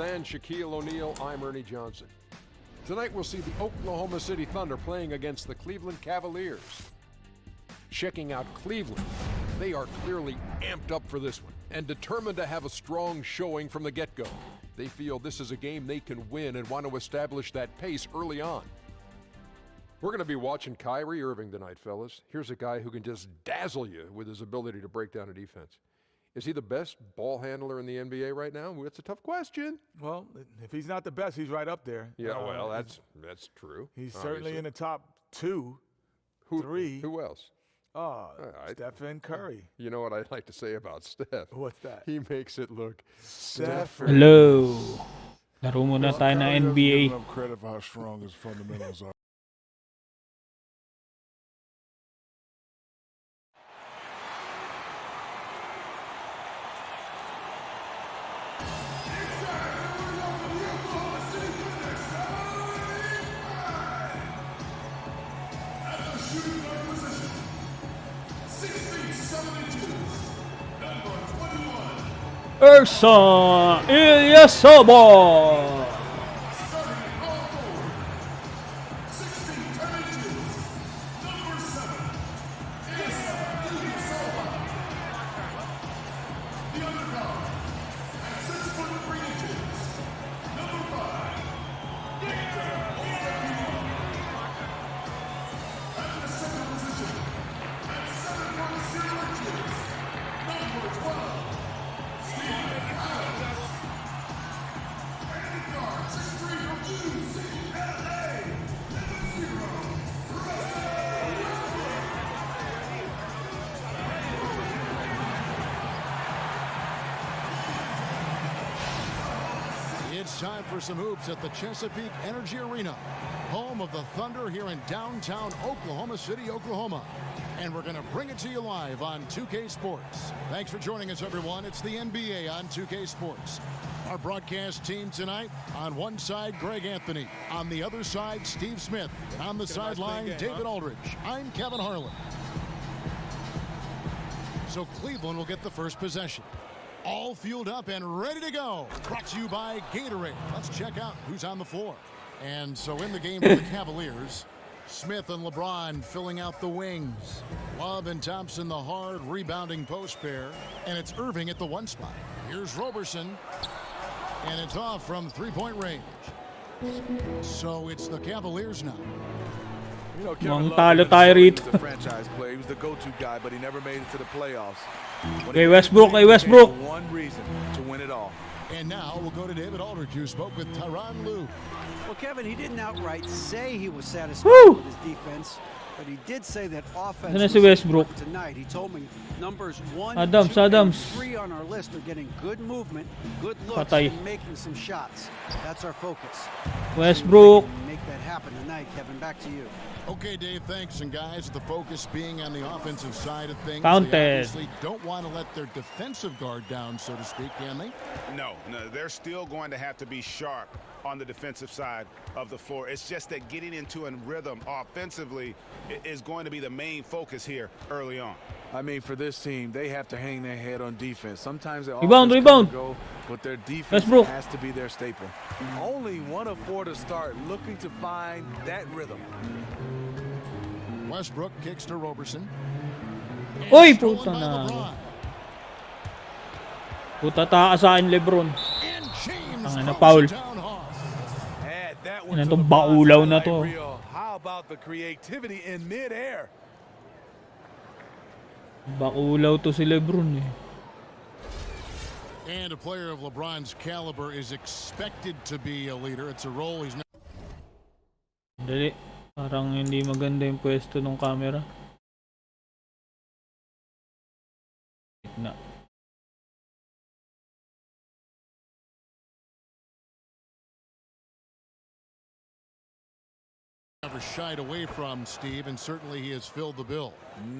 and Shaquille O'Neal. I'm Ernie Johnson. Tonight we'll see the Oklahoma City Thunder playing against the Cleveland Cavaliers. Checking out Cleveland, they are clearly amped up for this one and determined to have a strong showing from the get-go. They feel this is a game they can win and want to establish that pace early on. We're going to be watching Kyrie Irving tonight, fellas. Here's a guy who can just dazzle you with his ability to break down a defense. Is he the best ball handler in the NBA right now? It's a tough question. Well, if he's not the best, he's right up there. Yeah, well, that's true. He's certainly in the top 2, 3. Who else? Stephen Curry. You know what I'd like to say about Steph? What's that? He makes it look Steph. Hello. Laro muna tayo ng NBA. Enough credit for how strong his fundamentals are. Ersan İlyasova. It's time for some hoops at the Chesapeake Energy Arena, home of the Thunder here in downtown Oklahoma City, Oklahoma. And we're going to bring it to you live on 2K Sports. Thanks for joining us, everyone. It's the NBA on 2K Sports. Our broadcast team tonight, on one side, Greg Anthony. On the other side, Steve Smith. On the sideline, David Aldridge. I'm Kevin Harlan. So Cleveland will get the first possession. All fueled up and ready to go. Brought to you by Gatorade. Let's check out who's on the floor. And so in the game for the Cavaliers, Smith and LeBron filling out the wings. Love and Thompson, the hard rebounding post pair. And it's Irving at the 1 spot. Here's Roberson. And it's off from three-point range. So it's the Cavaliers now. You know, Kevin talo Love tayo rito. was the franchise player. He was the go-to guy, but he never made it to the playoffs. Kay Westbrook, kay Westbrook. One reason to win it all. And now we'll go to David Aldridge, who spoke with Tyronn Lue. Well, Kevin, he didn't outright say he was satisfied with his defense, but he did say that offense Ano si Westbrook? tonight. He told me numbers 1, Adams, 2, and Adams. 3 on our list are getting good movement, good looks, Patay. and making some shots. That's our focus. Westbrook. See if we can make that happen tonight, Kevin. Back to you. Okay, Dave, thanks. And guys, the focus being on the offensive side of things. Counted. They obviously don't want to let their defensive guard down, so to speak, can they? No, they're still going to have to be sharp on the defensive side of the floor. It's just that getting into a rhythm offensively is going to be the main focus here early on. I mean, for this team, they have to hang their head on defense. Sometimes they Rebound. go, but their defense Westbrook. has to be their staple. Only 1 of 4 to start, looking to find that rhythm. Westbrook kicks to Roberson. And Oy, stolen puta by na. LeBron. Puta taas sa akin, Lebron. And James Ang ano, throws foul. it down hard. Add that Ano one to to, the baulaw na highlight to. reel. How about the creativity in midair? Bakulaw to si Lebron eh. And a player of LeBron's caliber is expected to be a leader. It's a role he's not. Dali. Parang hindi maganda yung pwesto ng camera. Na. Never shied away from, Steve, and certainly he has filled the bill.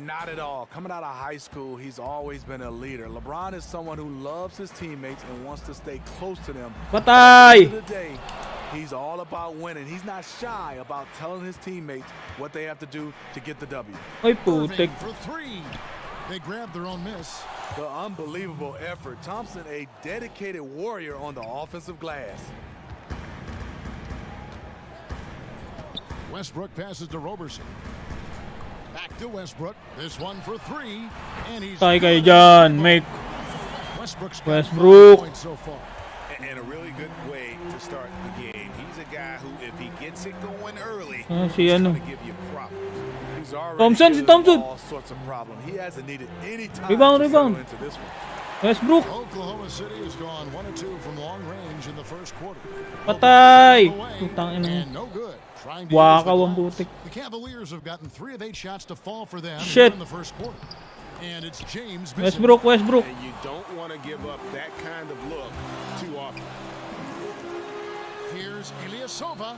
Not at all. Coming out of high school, he's always been a leader. LeBron is someone who loves his teammates and wants to stay close to them. Patay! At the end of the day, he's all about winning. He's not shy about telling his teammates what they have to do to get the W. Ay putik. Irving for 3. They grabbed their own miss. The unbelievable effort. Thompson, a dedicated warrior on the offensive glass. Westbrook passes to Roberson. Back to Westbrook. This one for three. And he's Tay kayo dyan. Make. Westbrook's got Westbrook. 5 points so far. And a really good way to start the game. He's a guy who, if he gets it going early, Si he's ano. going to give you problems. He's already Thompson, si given Thompson. all sorts of problems. He hasn't needed any time Rebound, to rebound. settle into this one. Westbrook. Oklahoma City has gone 1 or 2 from long range in the first quarter. Patay. Away, Putang ina. and no good. Trying to Wakaw use ang the butik. glass. The Cavaliers have gotten 3 of 8 shots to fall for them Shit. in the first quarter. And it's James missing. Westbrook, Westbrook. And you don't want to give up that kind of look too often. Here's Ilyasova.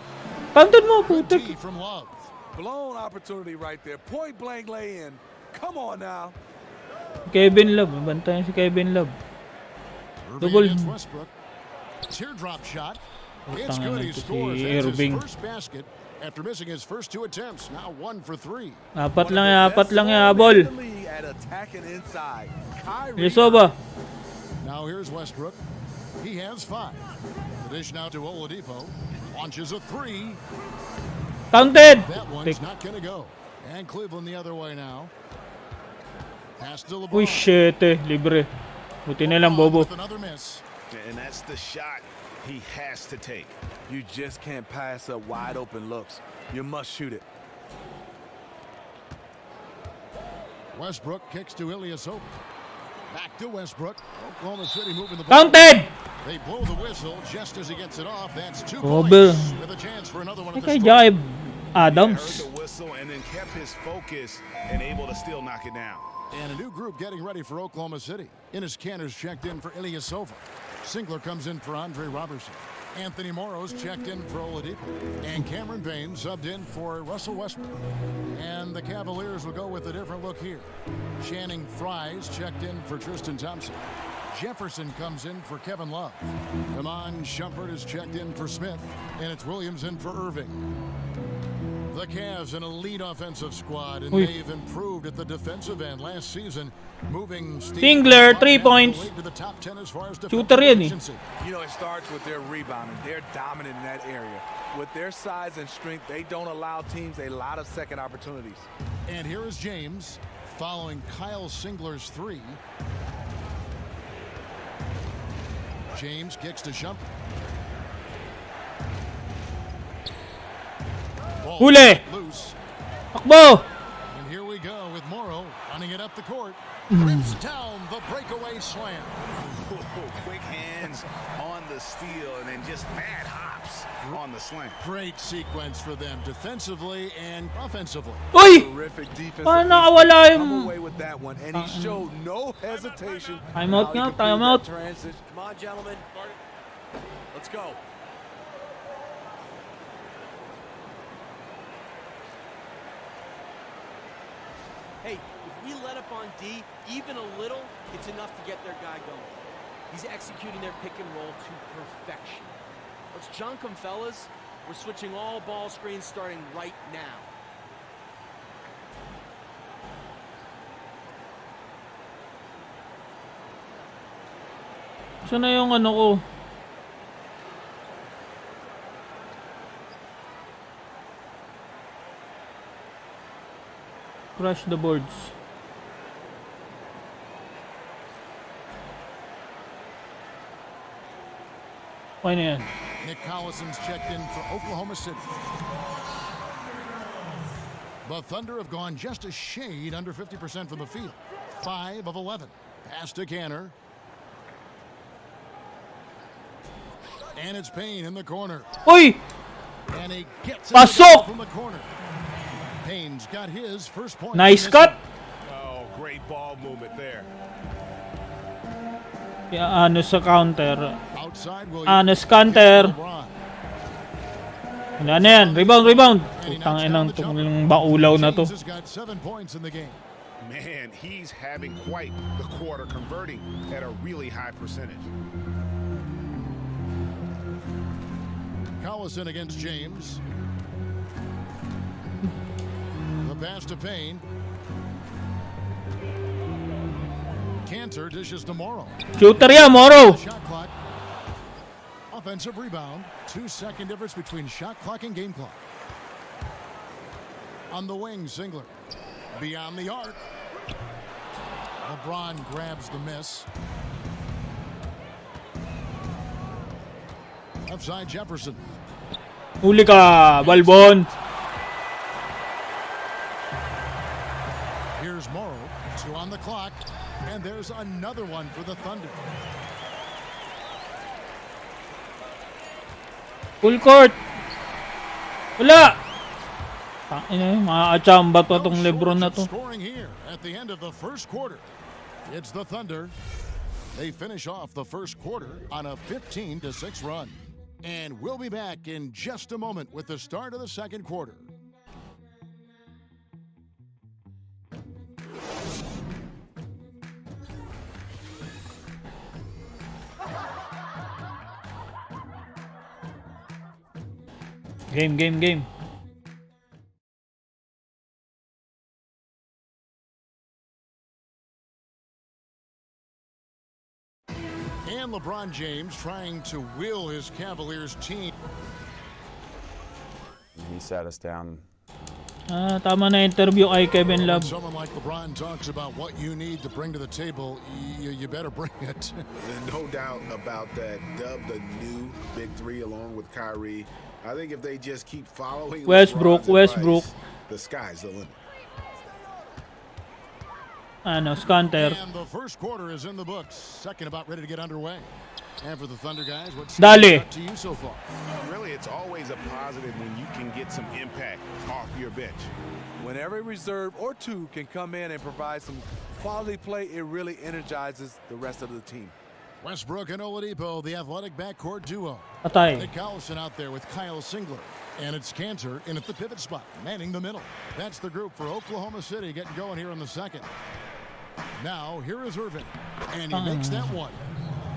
Counted mo, Good putik. D from Love. Blown opportunity right there. Point blank lay in. Come on now. Kevin Love. Bantayan si Kevin Love. Irving Double. against Westbrook. Teardrop shot. It's Putang good. ina He to scores. si That's his Irving. first basket after missing his first 2 attempts. Now 1 for 3. Apat One lang of ya, the apat best lang ya, scorers ball. in the league at attacking inside. Kyrie Ilyasova. Now here's Westbrook. He has 5. The dish now to Oladipo. Launches a 3. Counted. That one's Pick. not going to go. And Cleveland the other way now. Pass to LeBron. Uy, shit eh. Libre. Buti na lang, bobo. With another miss. And that's the shot he has to take. You just can't pass up wide open looks. You must shoot it. Westbrook kicks to Ilyasova. Back to Westbrook. Oklahoma City moving the ball. Counted. They blow the whistle just as he gets it off. That's 2 Over. points with a chance for another one Ay at kay the Jive Heard Adams. the whistle and then kept his focus and able to still knock it down. And a new group getting ready for Oklahoma City. Ennis Cantor's checked in for Ilyasova. Singler comes in for Andre Robertson. Anthony Morrow's checked in for Oladipo. And Cameron Payne subbed in for Russell Westbrook. And the Cavaliers will go with a different look here. Channing Fries checked in for Tristan Thompson. Jefferson comes in for Kevin Love. Iman Shumpert is checked in for Smith. And it's Williams in for Irving. The Cavs, an elite offensive squad, and Uy. they've improved at the defensive end last season, moving Singler, 3 points. to the top 10 as far as Shooter defensive yan eh. efficiency. You know, it starts with their rebounding. They're dominant in that area. With their size and strength, they don't allow teams a lot of second opportunities. And here is James following Kyle Singler's 3. James kicks to Shumpert. Ball Huli. loose. Takbo. And here we go with Morrow running it up the court. Mm. Rips down the breakaway slam. Quick hands on the steal and then just bad hops on the slam. Great sequence for them defensively and offensively. Uy. Terrific defense. Paano nakawala Come yung... away with that one, and he showed no hesitation. Time out how he nga, completed time that out. transition. Come on, gentlemen. Let's go. Hey, if we let up on D even a little, it's enough to get their guy going. He's executing their pick and roll to perfection. Let's junk him, fellas. We're switching all ball screens starting right now. Saan na yung ano ko? Crush the boards. Okay na yan. Nick Collison's checked in for Oklahoma City. The Thunder have gone just a shade under 50% from the field. 5 of 11. Pass to Canner. And it's Payne in the corner. Uy! And he gets it Pasok! from the corner. Payne's got his first point. Nice cut! Oh, great ball movement there. Ano sa counter. Outside Honest counter. LeBron. Wala na yan. Rebound, rebound. Putang inang itong baulaw na to. James has got 7 points in the game. Man, he's having quite the quarter, converting at a really high percentage. Collison against James. The pass to Payne. Cantor dishes to Morrow. Shooter yan, Moro. Shot clock. Offensive rebound. 2-second difference between shot clock and game clock. On the wing, Singler. Beyond the arc. LeBron grabs the miss. Upside Jefferson. Huli ka, Balbon. Here's Morrow. 2 on the clock. And there's another one for the Thunder. Full court. Wala. Makakachamba pa tong Lebron na to. Scoring here at the end of the first quarter. It's the Thunder. They finish off the first quarter on a 15-6 run. And we'll be back in just a moment with the start of the second quarter. Game. And LeBron James trying to will his Cavaliers team. He sat us down. Tama na interview kay Kevin When Love. someone like LeBron talks about what you need to bring to the table, you better bring it. No doubt about that. Dubbed the new Big Three along with Kyrie. I think if they just keep following Westbrook, LeBron's Westbrook. advice, the sky's the limit. Scanter. And the first quarter is in the books. Second about ready to get underway. And for the Thunder guys, what's Dali. to you so far? Really, it's always a positive when you can get some impact off your bench. When every reserve or two can come in and provide some quality play, it really energizes the rest of the team. Westbrook and Oladipo, the athletic backcourt duo. Patay. Nick Collison out there with Kyle Singler. And it's Cantor in at the pivot spot, manning the middle. That's the group for Oklahoma City getting going here in the second. Now, here is Irving. And he makes that one.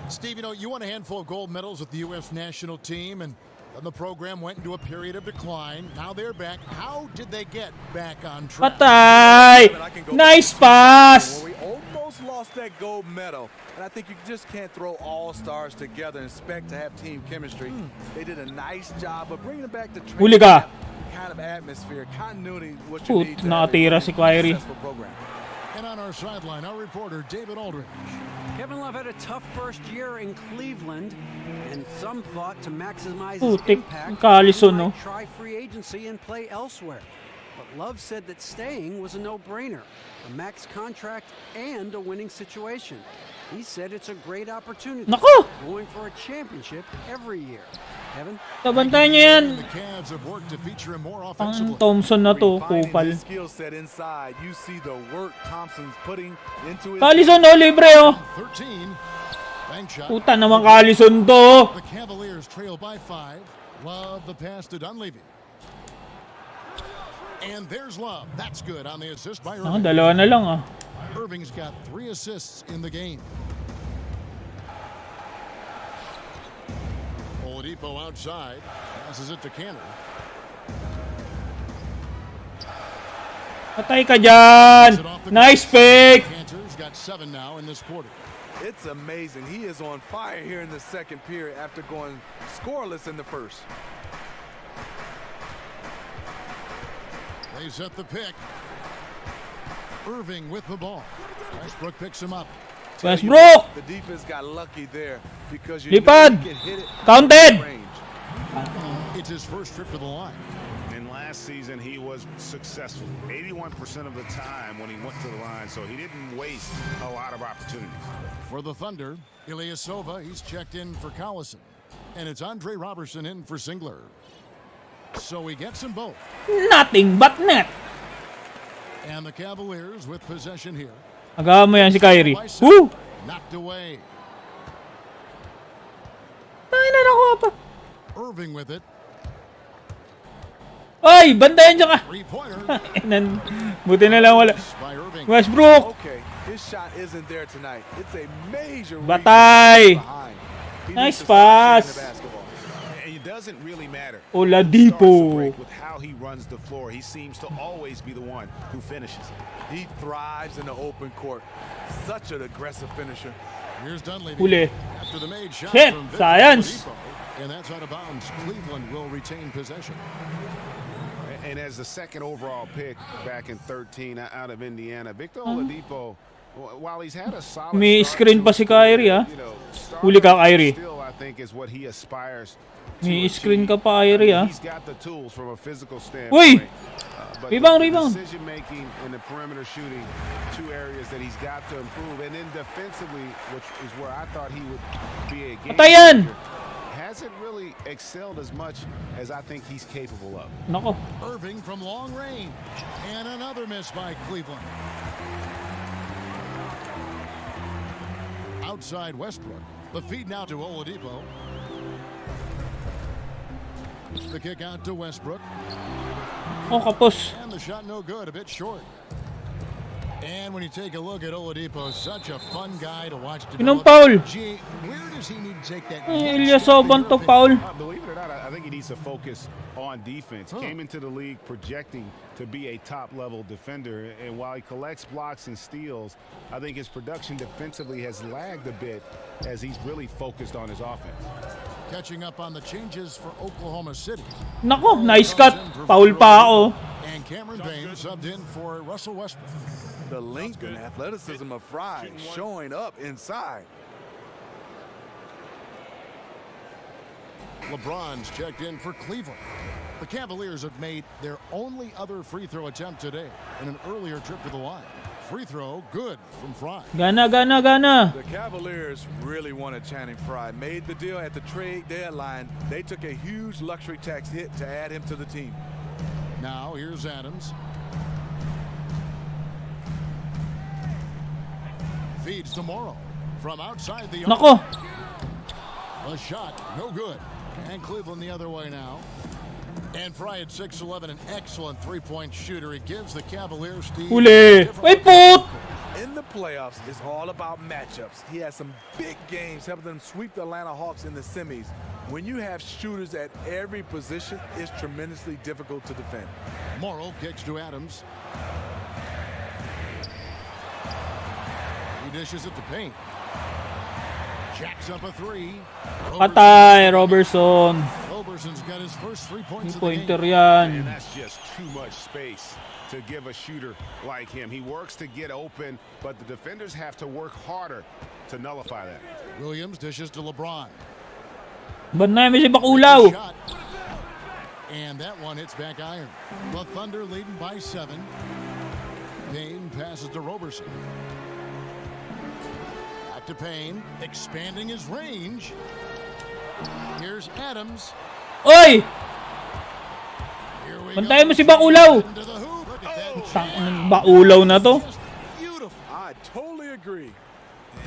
Steve, you won a handful of gold medals with the U.S. national team, and then the program went into a period of decline. Now they're back. How did they get back on track? Patay! Nice pass! Well, we almost lost that gold medal, and I think you just can't throw all stars together and expect to have team chemistry. They did a nice job of bringing it back to Huli ka. kind of atmosphere, continuity, what you need to Nakatira have si a Kyrie. successful program. And on our sideline, our reporter, David Aldridge. Kevin Love had a tough first year in Cleveland, and some thought to maximize his Putik, impact, Collison, he no? might try free agency and play elsewhere. But Love said that staying was a no-brainer, a max contract and a winning situation. He said it's a great opportunity, Nako! going for a championship every year. Kevin? Tabantayan niyo yan. The Cavs have worked to feature him more Ang offensively. Thompson na to, Refining kupal. his skill set inside, you see the work Thompson's putting into his Collison, libre oh. 13. Bank shot. Puta naman Collison to. The Cavaliers trail by 5. Love the pass to Dunleavy. And there's Love. That's good on the assist by Irving. Dalawa na lang Irving's got 3 assists in the game. Oladipo outside. Passes it to Cantor. Patay ka dyan. Nice pick. Cantor's got 7 now in this quarter. It's amazing. He is on fire here in the second period after going scoreless in the first. They set the pick. Irving with the ball. Westbrook picks him up. Westbrook. The defense got lucky there because you Lipad. can hit it Counted. range. It's his first trip to the line. And last season, he was successful 81% of the time when he went to the line, so he didn't waste a lot of opportunities. For the Thunder, Ilyasova, he's checked in for Collison. And it's Andre Robertson in for Singler. So he gets them both. Nothing but net. And the Cavaliers with possession here. Agahan mo yan si Kyrie. Woo! Knocked away. Ay, nanakuha pa. Irving with it. Ay, bandayan dyan ka. Three-pointer. Buti na lang wala. By Irving. Westbrook. Okay, his shot isn't there tonight. It's a major Batay. behind. He Nice needs to start pass. sharing the basketball. And it doesn't really matter. Oladipo. Who starts the break with how he runs the floor. He seems to always be the one who finishes. He thrives in the open court. Such an aggressive finisher. Here's Dunleavy. Huli. After the made shot Shit, from Victor science. Oladipo, and that's out of bounds. Cleveland will retain possession. And as the second overall pick back in 13 out of Indiana, Victor Oladipo, while he's had a solid May start screen to pa his si Kyrie, career, ah. you know, Huli ka, Kyrie. still, I think, is what he aspires to May achieve. screen ka pa, Kyrie, ah. He's got the tools from a physical Uy! standpoint. But Rebound, the rebound. decision making and the perimeter shooting, two areas that he's got to improve. And then defensively, which is where I thought he would be a game Patayan! changer, hasn't really excelled as much as I think he's capable of. Nako. Irving from long range. And another miss by Cleveland. Outside Westbrook. The feed now to Oladipo. The kick out to Westbrook. Oh, kapos. And the shot no good, a bit short. And when you take a look at Oladipo, such a fun guy to watch Inong develop. foul. Gee, where does he need to take that? Ilyasoban to foul. Believe it or not, I think he needs to focus on defense. Came into the league projecting to be a top-level defender, and while he collects blocks and steals, I think his production defensively has lagged a bit as he's really focused on his offense. Catching up on the changes for Oklahoma City. Nako, nice cut. Foul pa ako. And Cameron Payne subbed in for Russell Westbrook. The length and athleticism of Fry showing up inside. LeBron's checked in for Cleveland. The Cavaliers have made their only other free throw attempt today in an earlier trip to the line. Free throw, good from Fry. Gana, gana, gana. The Cavaliers really wanted Channing Frye. Made the deal at the trade deadline. They took a huge luxury tax hit to add him to the team. Now here's Adams. Feeds to Morrow from outside the arc. Nako. A shot, no good. And Cleveland the other way now. And Fry at 6'11", an excellent three-point shooter. He gives the Cavaliers Steve. Huli. Wait, put. In the playoffs, it's all about matchups. He has some big games helping them sweep the Atlanta Hawks in the semis. When you have shooters at every position, it's tremendously difficult to defend. Morrow kicks to Adams. He dishes it to Payne. Jacks up a three. Patay, Robertson. Roberson's got his first 3 points of the Pointer game. And yan. that's just too much space to give a shooter like him. He works to get open, but the defenders have to work harder to nullify that. Williams dishes to LeBron. Ba't namin si Bakulaw? Shot. And that one hits back iron. The Thunder leading by 7. Payne passes to Roberson. Back to Payne, expanding his range. Here's Adams. Oy! Here we Bantayan go. mo si Bakulaw. Into the hoop. Look at that. Tang Bakulaw na to. Just beautiful. I totally agree.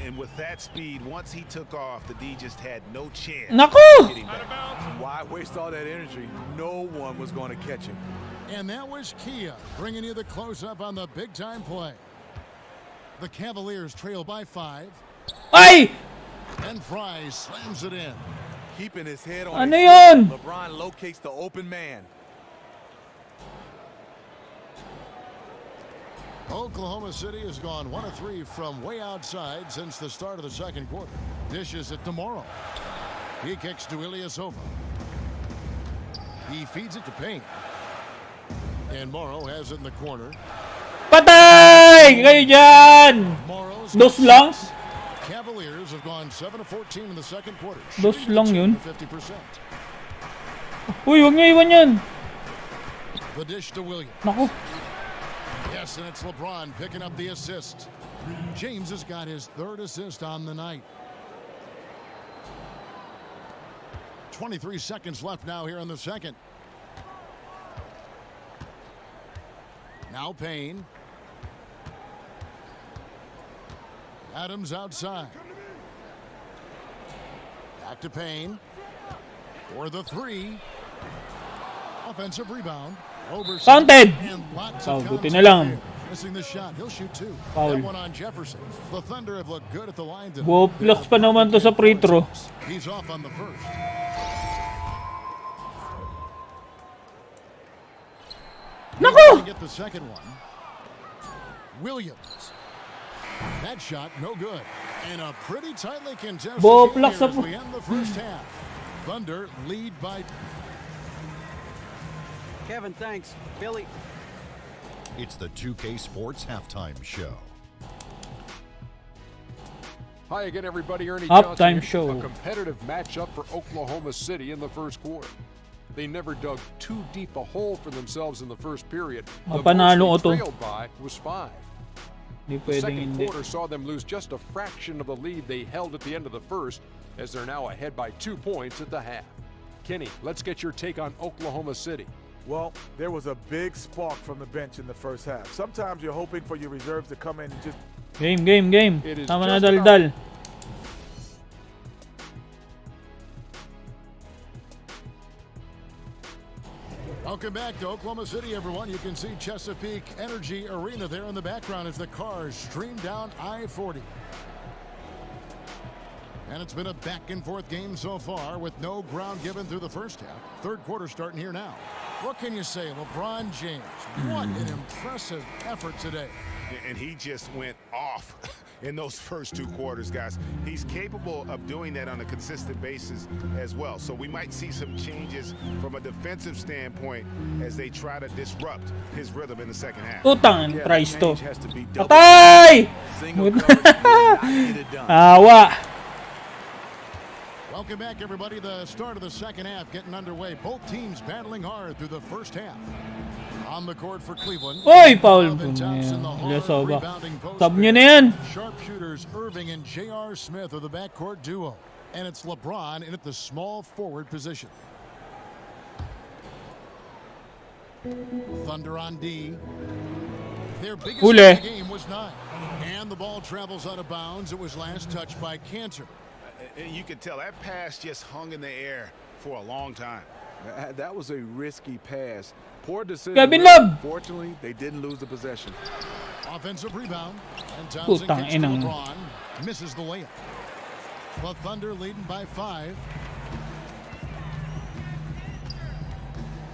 And with that speed, once he took off, the D just had no chance. Nako! Getting back. Why waste all that energy? No one was going to catch him. And that was Kia bringing you the close-up on the big-time play. The Cavaliers trail by 5. Ay! And Fry slams it in. Keeping his head on Ano his yun? feet, LeBron locates the open man. Oklahoma City has gone 1 of 3 from way outside since the start of the second quarter. Dishes it to Morrow. He kicks to Ilyasova. He feeds it to Payne. And Morrow has it in the corner. Patay! Kayo dyan! Morrow's Dos lang? Cavaliers have gone 7 of 14 in the second quarter. Dos shooting lang the yun. 50%. Uy, huwag niyo iwan yan. The dish to Williams. Naku. Yes, and it's LeBron picking up the assist. James has got his 3rd assist on the night. 23 seconds left now here in the second. Now Payne. Adams outside. Back to Payne. For the 3. Offensive rebound. Roberson. Counted! And lots Foul, of buti contact na lang. there. Missing the shot. He'll shoot 2. Foul. That one on Jefferson. The Thunder have looked good at the line today. Go-flux pa naman to sa free throw. He's off on the first. Naku! Get the second one. Williams. That shot, no good. And a pretty tightly contested Bo, game here plak sa as we end the first half. Thunder lead by... Kevin, thanks. Billy. It's the 2K Sports Halftime Show. Hi again, everybody. Ernie Halftime Johnson. show. A competitive matchup for Oklahoma City in the first quarter. They never dug too deep a hole for themselves in the first period. The Mapanalo most ko they to. trailed by was 5. Hindi The pwedeng second hindi. quarter saw them lose just a fraction of the lead they held at the end of the first, as they're now ahead by 2 points at the half. Kenny, let's get your take on Oklahoma City. Well, there was a big spark from the bench in the first half. Sometimes you're hoping for your reserves to come in and just Game. It is Tama na just daldal. Welcome back to Oklahoma City, everyone. You can see Chesapeake Energy Arena there in the background as the cars stream down I-40. And it's been a back-and-forth game so far with no ground given through the first half. Third quarter starting here now. What can you say, LeBron James? What an impressive effort today. And he just went off in those first 2 quarters, guys. He's capable of doing that on a consistent basis as well. So we might see some changes from a defensive standpoint as they try to disrupt his rhythm in the second half. Utang, Yeah, tries the to. change has to be double. Patay! Single coverage will not get it done. Awa. Welcome back, everybody. The start of the second half getting underway. Both teams battling hard through the first half. On the court for Cleveland. Oy, foul po Alvin Thompson, the niya. hard Lesoba. rebounding post Tab player. nyo na yan. Sharpshooters Irving and J.R. Smith are the backcourt duo. And it's LeBron in at the small forward position. Thunder on D. Their biggest Huli. hit of the game was 9. And the ball travels out of bounds. It was last touched by Cantor. And you can tell that pass just hung in the air for a long time. That was a risky pass. Poor decision. Kevin Love. Fortunately, they didn't lose the possession. Offensive rebound. And Thompson Putang kicks to inang. LeBron. Misses the layup. The Thunder leading by 5.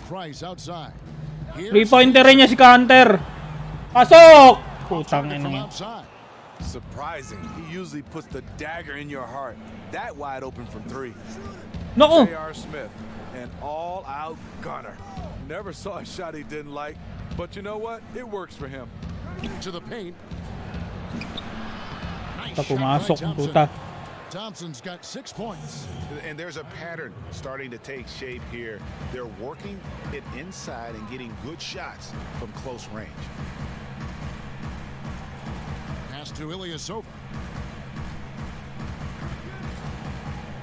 Price outside. Here's 3-pointer rin niya si Canter. Pasok! Putang from ina niya. outside. Surprising. He usually puts the dagger in your heart. That wide open from 3. Naku! J.R. Smith, an all-out gunner. Never saw a shot he didn't like, but you know what? It works for him. To the paint. Nice Ta shot by pumasok ang Thompson. puta. Thompson's got 6 points. And there's a pattern starting to take shape here. They're working it inside and getting good shots from close range. Pass to Ilyasova.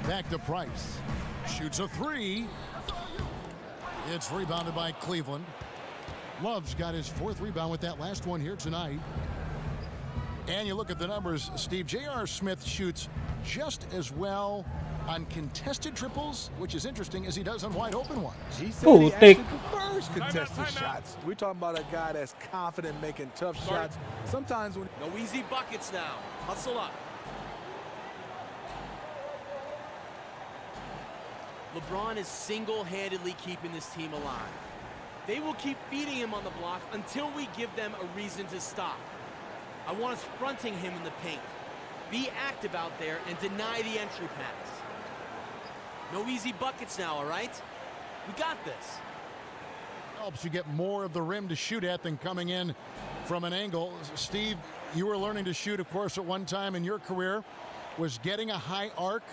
Back to Price. Shoots a 3. It's rebounded by Cleveland. Love's got his 4th rebound with that last one here tonight. And you look at the numbers, Steve. J.R. Smith shoots just as well on contested triples, which is interesting, as he does on wide open ones. He said he Putik. actually prefers contested shots. We're talking about a guy that's confident making tough shots. Sometimes when No easy buckets now. Hustle up. LeBron is single-handedly keeping this team alive. They will keep feeding him on the block until we give them a reason to stop. I want us fronting him in the paint. Be active out there and deny the entry pass. No easy buckets now, all right? We got this. Helps you get more of the rim to shoot at than coming in from an angle. Steve, you were learning to shoot, of course, at one time in your career. Was getting a high arc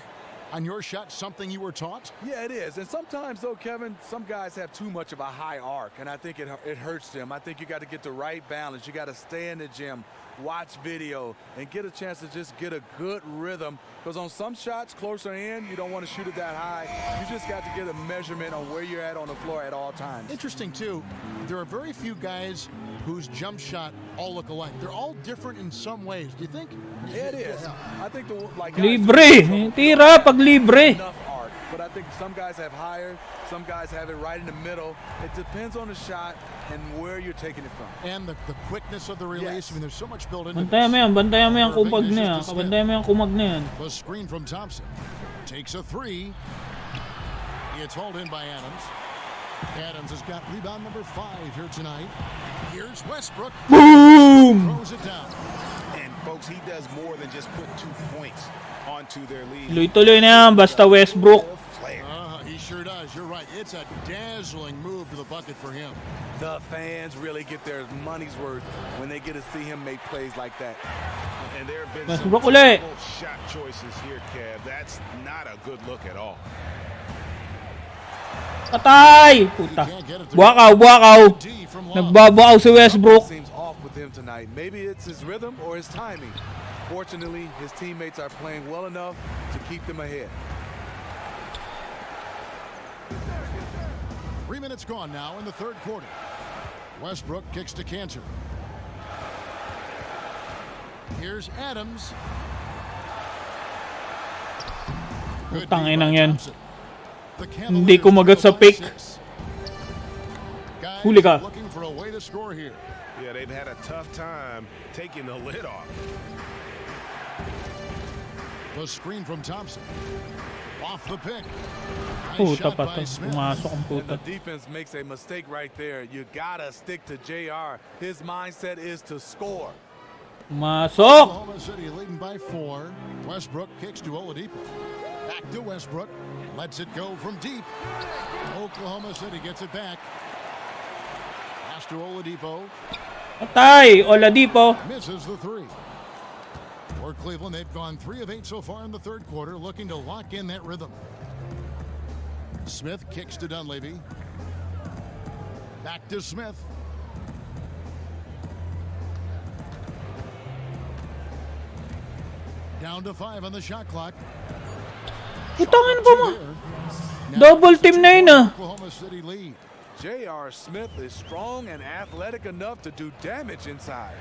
on your shot something you were taught? Yeah, it is. And sometimes, though, Kevin, some guys have too much of a high arc, and I think it hurts them. I think you got to get the right balance. You got to stay in the gym, watch video, and get a chance to just get a good rhythm. Because on some shots closer in, you don't want to shoot it that high. You just got to get a measurement on where you're at on the floor at all times. Interesting, too. There are very few guys whose jump shot all look alike. They're all different in some ways. Do you think? It is. I think Libre! Tira pag libre! enough arc, but I think some guys have higher, some guys have it right in the middle. It depends on the shot and where you're taking it from. And the quickness of the release. Yes. I mean, there's so much built into Bantayan mo yan, bantayan mo yan Irving kumag na dishes yan. to Smith. Bantayan mo yan kumag na yan. The screen from Thompson. Takes a 3. It's hauled in by Adams. Adams has got rebound number 5 here tonight. Here's Westbrook. Boom! Throws it down. And folks, he does more than just put 2 points onto their lead. Tuloy-tuloy na yan, basta Westbrook. He sure does. You're right. It's a dazzling move to the bucket for him. The fans really get their money's worth when they get to see him make plays like that. And there have been some Westbrook ulit. terrible shot choices here, Kev. That's not a good look at all. Patay! Puta. Buwakaw. D from long. Nagbabuakaw si Westbrook. Seems off with him tonight. Maybe it's his rhythm or his timing. Fortunately, his teammates are playing well enough to keep them ahead. 3 minutes gone now in the third quarter. Westbrook kicks to Cantor. Here's Adams. Good Putang D inang by yan. Thompson. The Hindi Cavaliers kumagat sa go pick. 6. Guys Huli ka. looking for a way to score here. Yeah, they've had a tough time taking the lid off. The screen from Thompson. Off the pick. Nice Puta shot pa by to. Smith. Pumasok ang And puta. the defense makes a mistake right there. You gotta stick to JR. His mindset is to score. Pumasok! Oklahoma City leading by 4. Westbrook kicks to Oladipo. Back to Westbrook. Lets it go from deep. Oklahoma City gets it back. Pass to Oladipo. Patay! Oladipo. Misses the 3. For Cleveland, they've gone 3 of 8 so far in the third quarter, looking to lock in that rhythm. Smith kicks to Dunleavy. Back to Smith. Down to 5 on the shot clock. Putangin pa mo. Now Double team na yun ah. Oklahoma City lead. J.R. Smith is strong and athletic enough to do damage inside.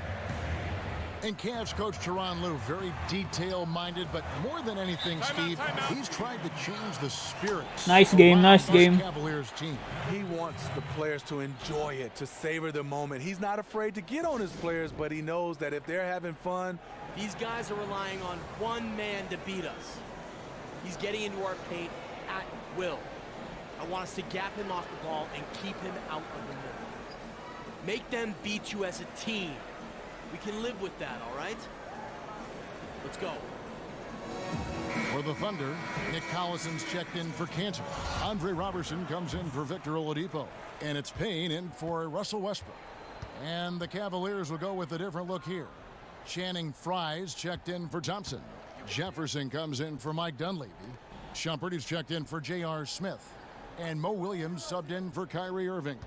And Cavs coach Tyronn Lue, very detail-minded, but more than anything, Steve, he's tried to change the spirit. Nice game, around nice this game. Cavaliers team. He wants the players to enjoy it, to savor the moment. He's not afraid to get on his players, but he knows that if they're having fun, These guys are relying on one man to beat us. He's getting into our paint at will. I want us to gap him off the ball and keep him out of the middle. Make them beat you as a team. We can live with that, all right? Let's go. For the Thunder, Nick Collison's checked in for Cantor. Andre Robertson comes in for Victor Oladipo. And it's Payne in for Russell Westbrook. And the Cavaliers will go with a different look here. Channing Frye's checked in for Thompson. Jefferson comes in for Mike Dunleavy. Shumpert is checked in for J.R. Smith. And Mo Williams subbed in for Kyrie Irving.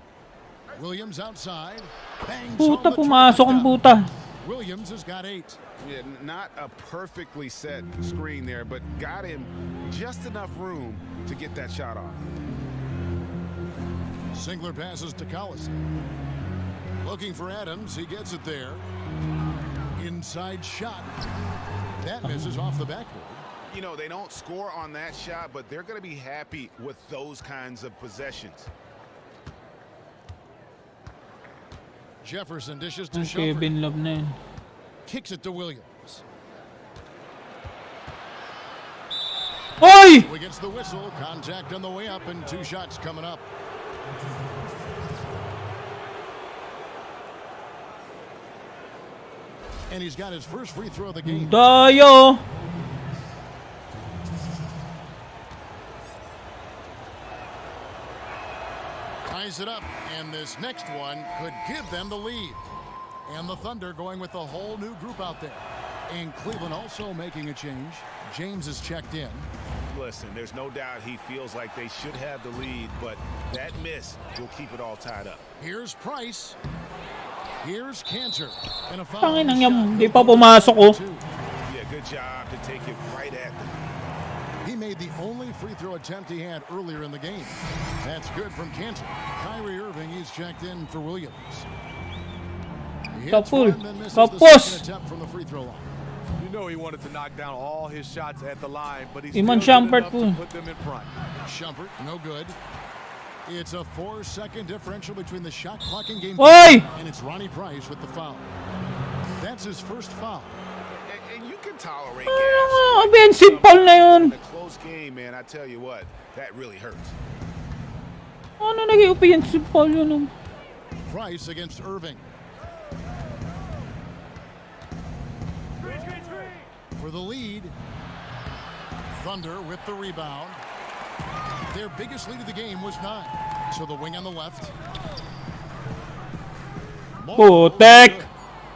Williams outside. Bangs Puta, on the pumasok ang puta. Williams has got 8. Yeah, not a perfectly set screen there, but got him just enough room to get that shot off. Singler passes to Collison. Looking for Adams. He gets it there. Inside shot. That misses off the backboard. You know, they don't score on that shot, but they're going to be happy with those kinds of possessions. Jefferson dishes to Ang Shumpert. Kevin Love na yun. Kicks it to Williams. Oy! Who gets the whistle. Contact on the way up and 2 shots coming up. And he's got his first free throw of the game. Dayo! Ties it up, and this next one could give them the lead. And the Thunder going with a whole new group out there. And Cleveland also making a change. James is checked in. Listen, there's no doubt he feels like they should have the lead, but that miss will keep it all tied up. Here's Price. Here's Cantor. And a foul. Tangin nang yan. Di pa pumasok oh. Yeah, good job to take it right at them. He made the only free throw attempt he had earlier in the game. That's good from Cantor. Kyrie Irving, he's checked in for Williams. He hits Kapul. one, then misses Kapos. the second attempt from the free throw line. you know he wanted to knock down all his shots at the line, but he's Iman still good Shumpert enough po. to put them in front. Shumpert, no good. It's a 4-second differential between the shot clock and game. Oy! And it's Ronnie Price with the foul. That's his first foul. And you can tolerate Ah, offensive foul na yun. in a close game, man. I tell you what, that really hurts. Ano Ano nag-offensive foul yun? Price against Irving. For the lead. Thunder with the rebound. Their biggest lead of the game was 9. So the wing on the left. Putek!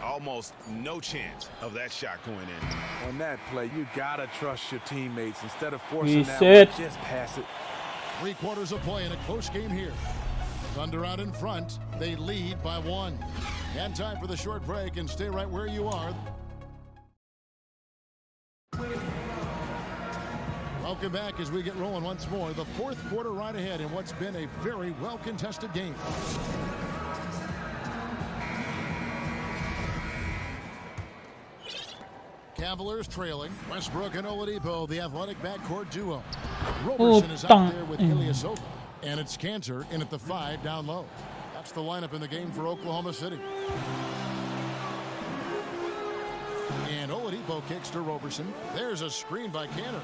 Almost no chance of that shot going in. On that play, you gotta trust your teammates. Instead of forcing that Reset. one, just pass it. 3 quarters of play in a close game here. Thunder out in front. They lead by 1. And time for the short break, and stay right where you are. Welcome back as we get rolling once more. The 4th quarter right ahead in what's been a very well-contested game. Cavaliers trailing. Westbrook and Oladipo, the athletic backcourt duo. Roberson is out there with Ilyasova. And it's Cantor in at the 5 down low. That's the lineup in the game for Oklahoma City. And Oladipo kicks to Roberson. There's a screen by Cantor.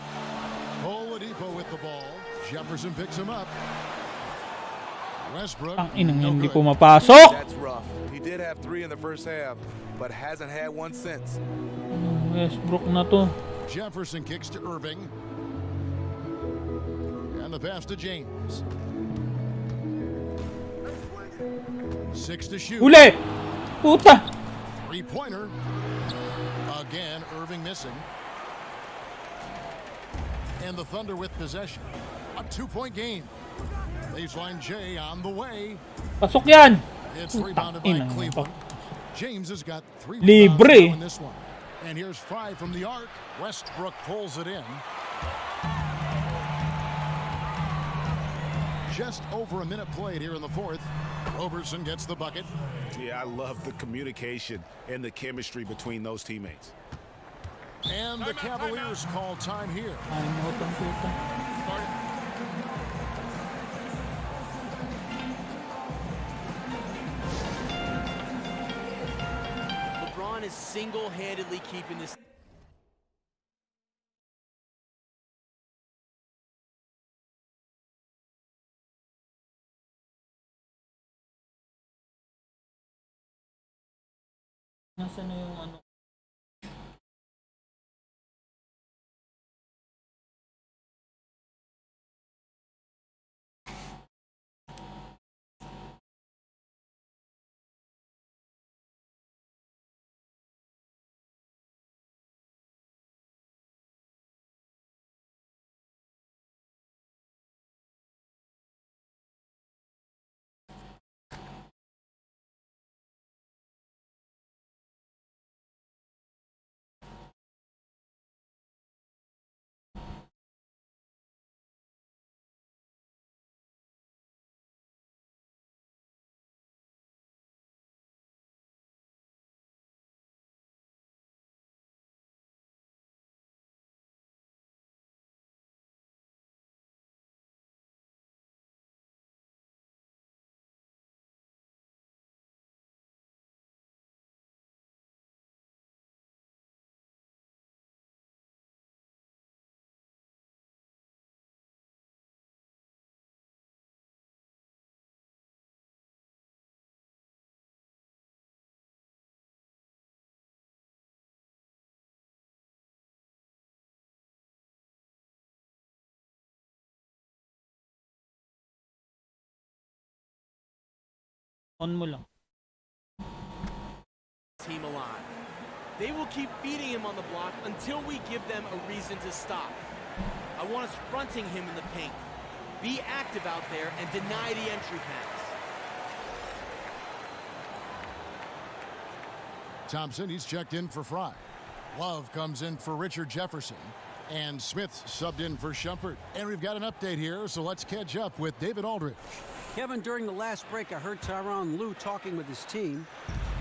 Oladipo with the ball. Jefferson picks him up. Westbrook. Ang inang no hindi good. pumapasok. That's rough. He did have 3 in the first half, but hasn't had one since. Westbrook na to. Jefferson kicks to Irving. And the pass to James. 6 to shoot. Uli! Puta! 3-pointer. Again, Irving missing. And the Thunder with possession. A 2-point game. Baseline J on the way. Pasok yan! It's rebounded by Inang Cleveland. James has got 3 Libre. rebounds now in this one. And here's 5 from the arc. Westbrook pulls it in. Just over a minute played here in the 4th. Roberson gets the bucket. Yeah, I love the communication and the chemistry between those teammates. And the Cavaliers call time here. Alimutan puta. LeBron is single-handedly keeping this. Nasaan na yung ano? On mo lang. Team alive. They will keep feeding him on the block until we give them a reason to stop. I want us fronting him in the paint. Be active out there and deny the entry pass. Thompson, he's checked in for Fry. Love comes in for Richard Jefferson. And Smith subbed in for Shumpert. And we've got an update here, so let's catch up with David Aldridge. Kevin, during the last break, I heard Tyronn Lue talking with his team.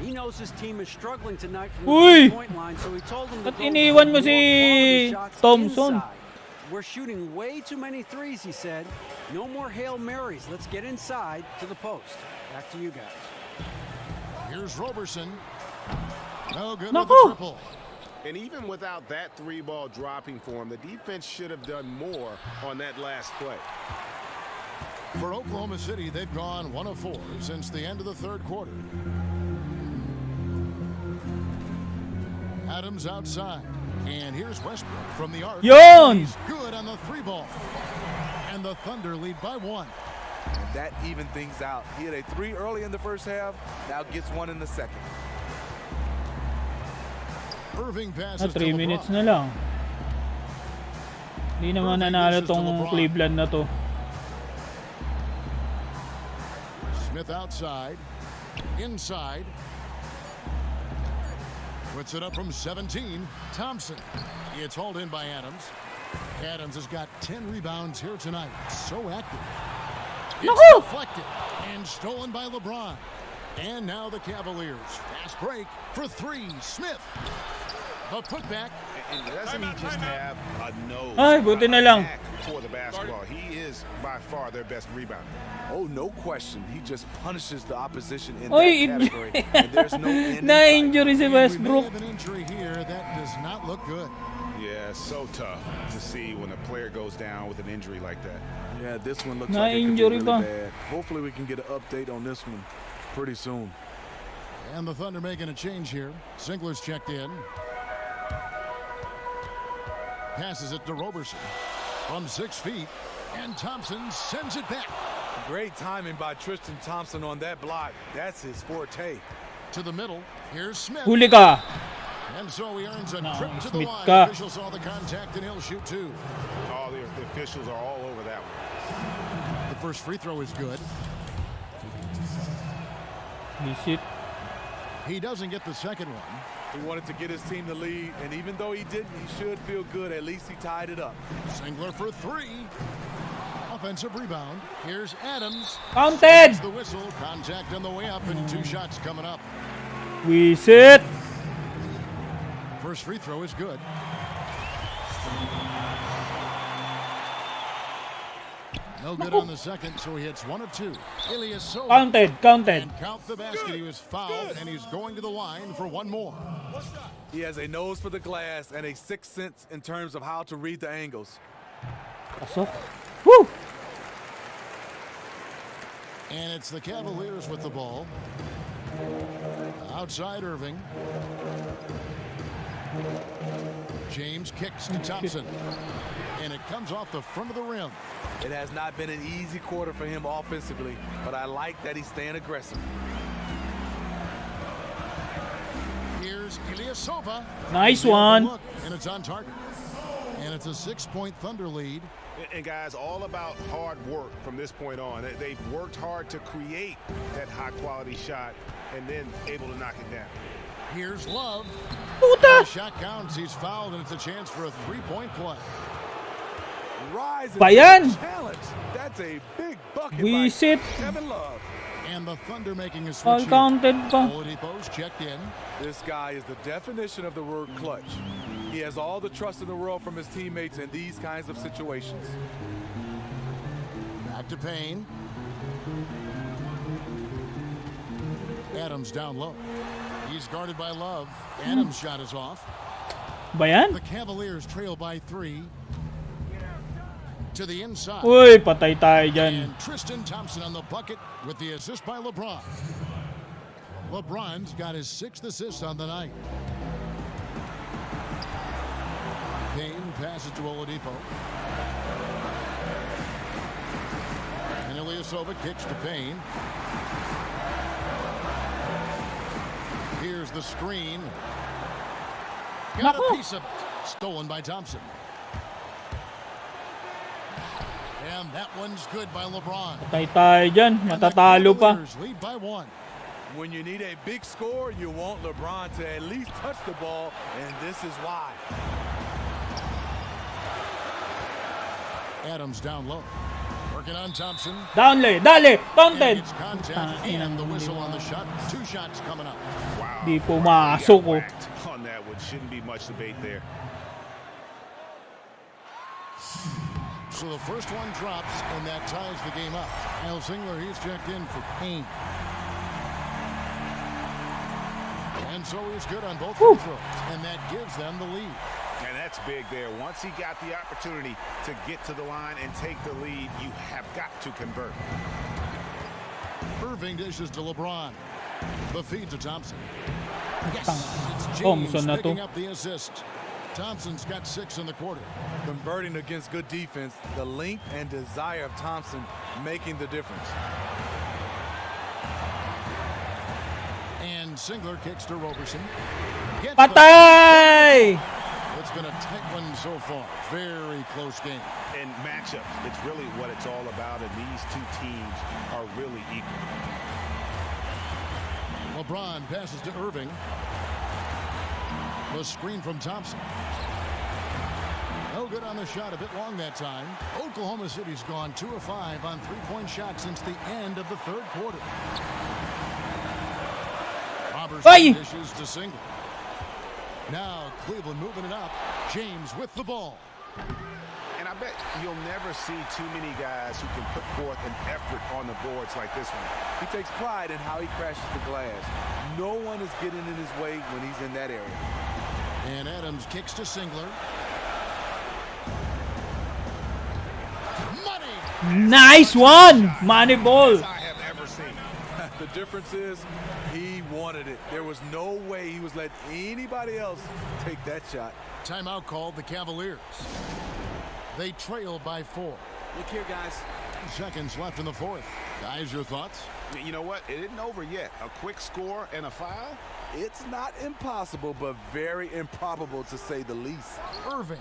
He knows his team is struggling tonight from the Uy! three-point line, so he told them to Ba't go iniwan mo more si quality shots Thompson? inside. We're shooting way too many threes, he said. No more Hail Marys. Let's get inside to the post. Back to you guys. Here's Roberson. No good Naku! with the triple. And even without that 3-ball dropping for him, the defense should have done more on that last play. For Oklahoma City, they've gone 1 of 4 since the end of the third quarter. Adams outside. And here's Westbrook from the arc. Yun! He's good on the 3 ball. And the Thunder lead by 1. And that even things out. He had a 3 early in the first half, now gets 1 in the second. Irving passes 3 to minutes LeBron. na lang. Hindi naman nanalo tong Cleveland na to. Smith outside. Inside. Puts it up from 17. Thompson. It's hauled in by Adams. Adams has got 10 rebounds here tonight. So active. It's deflected and stolen by LeBron. And now the Cavaliers. Fast break for 3. Smith. The putback. And doesn't he just have a nose Ay, buti na lang. for the basketball? He is by far their best rebounder. Oh, no question. He just punishes the opposition in Oy, that category. And there's no end in sight. na-injury si We may Westbrook. have an injury here that does not look good. Yeah, so tough to see when a player goes down with an injury like that. Yeah, this one looks like it could be Na-injury really pa. bad. Hopefully we can get an update on this one pretty soon. And the Thunder making a change here. Ziegler's checked in. Passes it to Roberson from 6 feet. And Thompson sends it back. Great timing by Tristan Thompson on that block. That's his forte. To the middle. Here's Smith. Huli ka. And so he earns a No, trip to the Smith line. ka. Officials saw the contact and he'll shoot 2. All the officials are all over that one. The first free throw is good. Visit. He doesn't get the second one. He wanted to get his team the lead, and even though he didn't, he should feel good. At least he tied it up. Ziegler for 3. Offensive rebound. Here's Adams. Counted! The whistle. Contact on the way up and 2 shots coming up. Visit. First free throw is good. No good on the second, so he hits 1 of 2. Ilyasova. Counted. And count the basket. He was fouled, and he's going to the line for 1 more. He has a nose for the glass and a sixth sense in terms of how to read the angles. Pasok. Woo! And it's the Cavaliers with the ball. Outside Irving. James kicks to Thompson. And it comes off the front of the rim. It has not been an easy quarter for him offensively, but I like that he's staying aggressive. Here's Ilyasova. Nice one. Look, and it's on target. And it's a 6-point Thunder lead. And guys, all about hard work from this point on. They've worked hard to create that high-quality shot and then able to knock it down. Here's Love. Puta! The shot counts. He's fouled, and it's a chance for a 3-point play. Rise Ba yan? challenge. That's a big bucket Visit. by Kevin Love. And the Thunder making a switch All here. counted pa. Oladipo's checked in. This guy is the definition of the word clutch. He has all the trust in the world from his teammates in these kinds of situations. Back to Payne. Adams down low. He's guarded by Love. Adams' shot is off. Ba yan? The Cavaliers trail by 3. To the inside. Uy, patay tayo dyan. And Tristan Thompson on the bucket with the assist by LeBron. LeBron's got his 6th assist on the night. Payne passes to Oladipo. And Ilyasova kicks to Payne. Here's the screen. Got a Naku. piece of it. Stolen by Thompson. And that one's good by LeBron. Patay tayo dyan. Matatalo pa. Cavaliers lead by 1. When you need a big score, you want LeBron to at least touch the ball, and this is why. Adams down low. Working on Thompson. Dale, And counted. it's contact and the whistle on the shot. 2 shots coming up. Wow. Di He pumasok got oh. whacked on that one. Shouldn't be much debate there. So the first one drops, and that ties the game up. Kyle Singler, he's checked in for Payne. And so he's good on both free throws, and that gives them the lead. And that's big there. Once he got the opportunity to get to the line and take the lead, you have got to convert. Irving dishes to LeBron. The feed to Thompson. Yes, it's Thompson James na to. picking up the assist. Thompson's got 6 in the quarter. Converting against good defense, the length and desire of Thompson making the difference. And Singler kicks to Roberson. Gets Patay! It's been a tight one so far. Very close game. In matchups, it's really what it's all about, and these two teams are really equal. LeBron passes to Irving. The screen from Thompson. No good on the shot, a bit long that time. Oklahoma City's gone 2 of 5 on three-point shots since the end of the third quarter. Robertson dishes to Singler. Now Cleveland moving it up. James with the ball. And I bet you'll never see too many guys who can put forth an effort on the boards like this one. He takes pride in how he crashes the glass. No one is getting in his way when he's in that area. And Adams kicks to Singler. Money! Nice one! Money ball. I have ever seen. The difference is he wanted it. There was no way he was letting anybody else take that shot. Timeout called the Cavaliers. They trail by 4. Look here, guys. 2 seconds left in the fourth. Guys, your thoughts? You know what? It isn't over yet. A quick score and a foul? It's not impossible, but very improbable to say the least. Irving.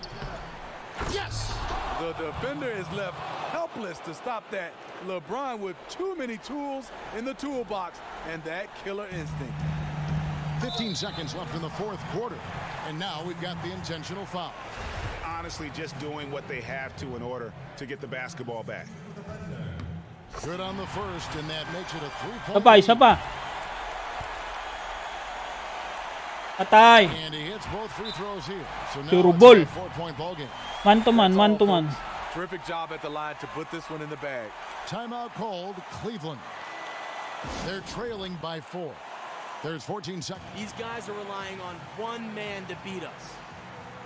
Yes! The defender is left helpless to stop that. LeBron with too many tools in the toolbox and that killer instinct. 15 seconds left in the fourth quarter. And now we've got the intentional foul. Honestly, just doing what they have to in order to get the basketball back. Good on the first, and that makes it a 3-point Isa pa, isa pa. Patay. And he hits both free throws here. So now Puro it's ball. a 4-point ball game. Man to man, man to man. Terrific job at the line to put this one in the bag. Timeout called Cleveland. They're trailing by 4. There's 14 seconds. These guys are relying on one man to beat us.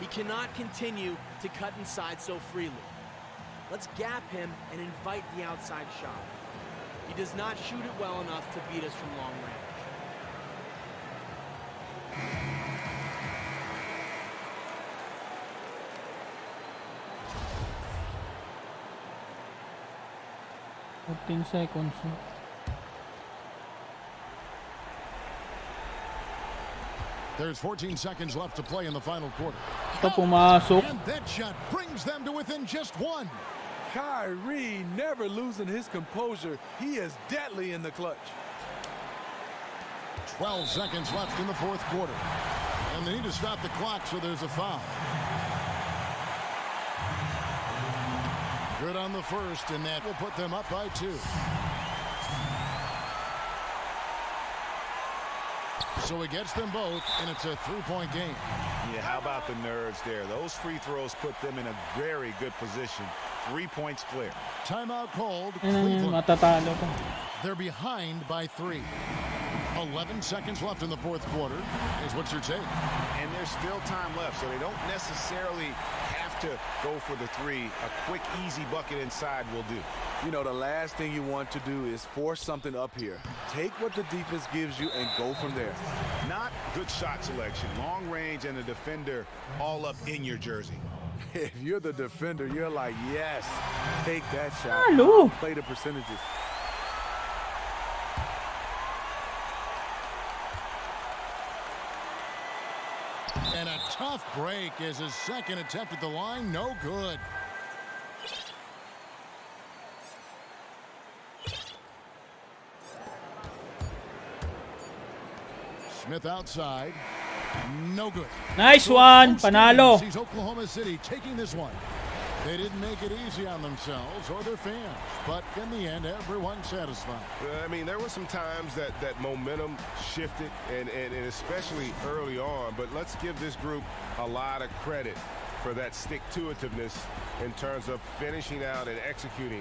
He cannot continue to cut inside so freely. Let's gap him and invite the outside shot. He does not shoot it well enough to beat us from long range. Fifteen seconds. There's 14 seconds left to play in the final quarter. Ito pumasok. And that shot brings them to within just 1. Kyrie never losing his composure. He is deadly in the clutch. 12 seconds left in the fourth quarter. And they need to stop the clock, so there's a foul. Good on the first, and that will put them up by 2. So he gets them both, and it's a 3-point game. Yeah, how about the nerves there? Those free throws put them in a very good position. 3 points clear. Timeout called. Cleveland. Cleveland. Matatalo to. They're behind by 3. 11 seconds left in the fourth quarter is what you're taking. And there's still time left, so they don't necessarily have to go for the 3. A quick, easy bucket inside will do. You know, the last thing you want to do is force something up here. Take what the defense gives you and go from there. Not good shot selection. Long range and a defender all up in your jersey. If you're the defender, you're like, yes, take that shot. Hello. Play the percentages. And a tough break as his second attempt at the line, no good. Smith outside, no good. Nice one. Panalo. Sees Oklahoma City taking this one. They didn't make it easy on themselves or their fans, but in the end, everyone's satisfied. I mean, there were some times that momentum shifted, and especially early on, but let's give this group a lot of credit for that stick-to-itiveness in terms of finishing out and executing.